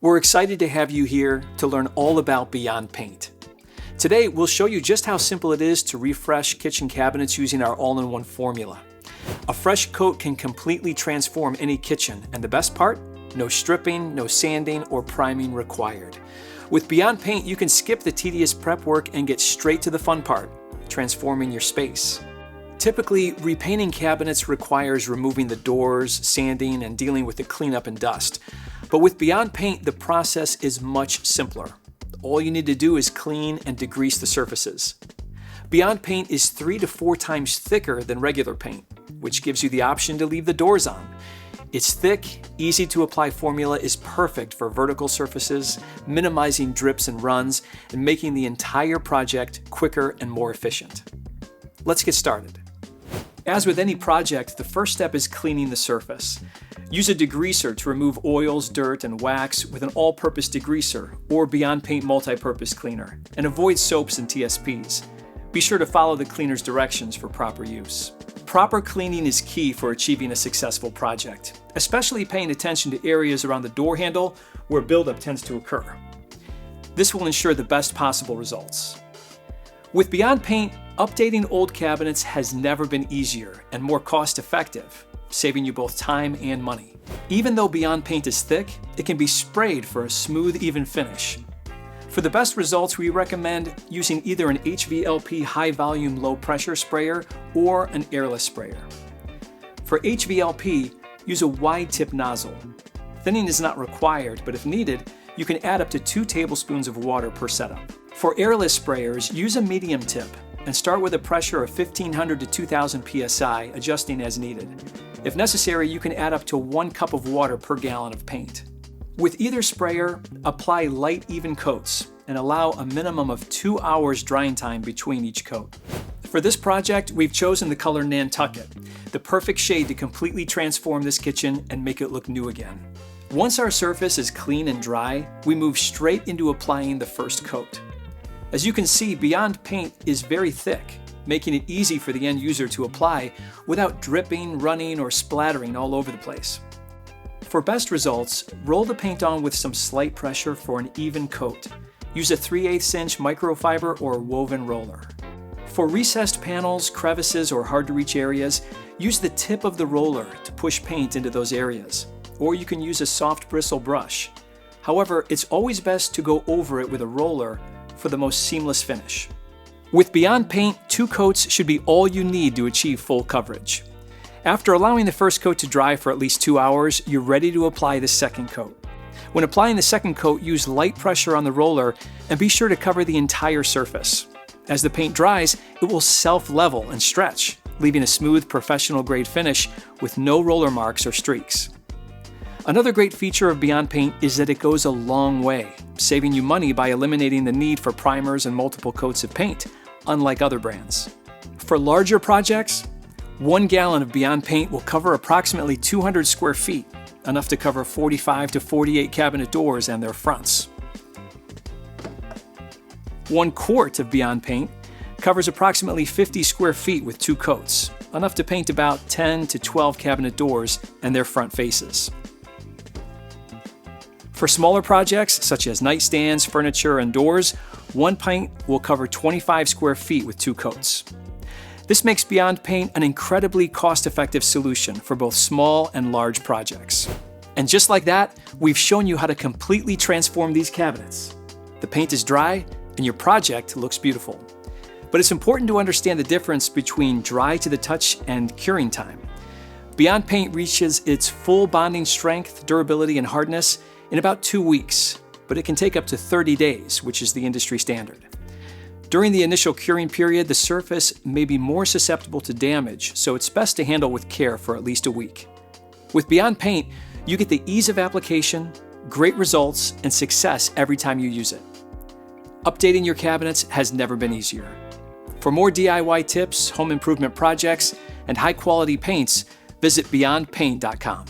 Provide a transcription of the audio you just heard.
We're excited to have you here to learn all about Beyond Paint. Today, we'll show you just how simple it is to refresh kitchen cabinets using our all-in-one formula. A fresh coat can completely transform any kitchen, and the best part? No stripping, no sanding, or priming required. With Beyond Paint, you can skip the tedious prep work and get straight to the fun part, transforming your space. Typically, repainting cabinets requires removing the doors, sanding, and dealing with the cleanup and dust. But with Beyond Paint, the process is much simpler. All you need to do is clean and degrease the surfaces. Beyond Paint is 3 to 4 times thicker than regular paint, which gives you the option to leave the doors on. Its thick, easy to apply formula is perfect for vertical surfaces, minimizing drips and runs, and making the entire project quicker and more efficient. Let's get started. As with any project, the first step is cleaning the surface. Use a degreaser to remove oils, dirt, and wax with an all-purpose degreaser or Beyond Paint multi-purpose cleaner, and avoid soaps and TSPs. Be sure to follow the cleaner's directions for proper use. Proper cleaning is key for achieving a successful project, especially paying attention to areas around the door handle where buildup tends to occur. This will ensure the best possible results. With Beyond Paint, updating old cabinets has never been easier and more cost-effective, saving you both time and money. Even though Beyond Paint is thick, it can be sprayed for a smooth, even finish. For the best results, we recommend using either an HVLP high-volume, low-pressure sprayer or an airless sprayer. For HVLP, use a wide-tip nozzle. Thinning is not required, but if needed, you can add up to 2 tablespoons of water per setup. For airless sprayers, use a medium tip and start with a pressure of 1500 to 2000 psi, adjusting as needed. If necessary, you can add up to 1 cup of water per gallon of paint. With either sprayer, apply light, even coats and allow a minimum of 2 hours drying time between each coat. For this project, we've chosen the color Nantucket, the perfect shade to completely transform this kitchen and make it look new again. Once our surface is clean and dry, we move straight into applying the first coat. As you can see, Beyond Paint is very thick, making it easy for the end user to apply without dripping, running, or splattering all over the place. For best results, roll the paint on with some slight pressure for an even coat. Use a 3/8 inch microfiber or woven roller. For recessed panels, crevices, or hard-to-reach areas, use the tip of the roller to push paint into those areas, or you can use a soft bristle brush. However, it's always best to go over it with a roller for the most seamless finish. With Beyond Paint, 2 coats should be all you need to achieve full coverage. After allowing the first coat to dry for at least 2 hours, you're ready to apply the second coat. When applying the second coat, use light pressure on the roller and be sure to cover the entire surface. As the paint dries, it will self-level and stretch, leaving a smooth, professional-grade finish with no roller marks or streaks. Another great feature of Beyond Paint is that it goes a long way, saving you money by eliminating the need for primers and multiple coats of paint, unlike other brands. For larger projects, 1 gallon of Beyond Paint will cover approximately 200 square feet, enough to cover 45 to 48 cabinet doors and their fronts. 1 quart of Beyond Paint covers approximately 50 square feet with 2 coats, enough to paint about 10 to 12 cabinet doors and their front faces. For smaller projects, such as nightstands, furniture, and doors, 1 pint will cover 25 square feet with 2 coats. This makes Beyond Paint an incredibly cost-effective solution for both small and large projects. And just like that, we've shown you how to completely transform these cabinets. The paint is dry, and your project looks beautiful. But it's important to understand the difference between dry to the touch and curing time. Beyond Paint reaches its full bonding strength, durability, and hardness in about 2 weeks, but it can take up to 30 days, which is the industry standard. During the initial curing period, the surface may be more susceptible to damage, so it's best to handle with care for at least a week. With Beyond Paint, you get the ease of application, great results, and success every time you use it. Updating your cabinets has never been easier. For more DIY tips, home improvement projects, and high-quality paints, visit beyondpaint.com.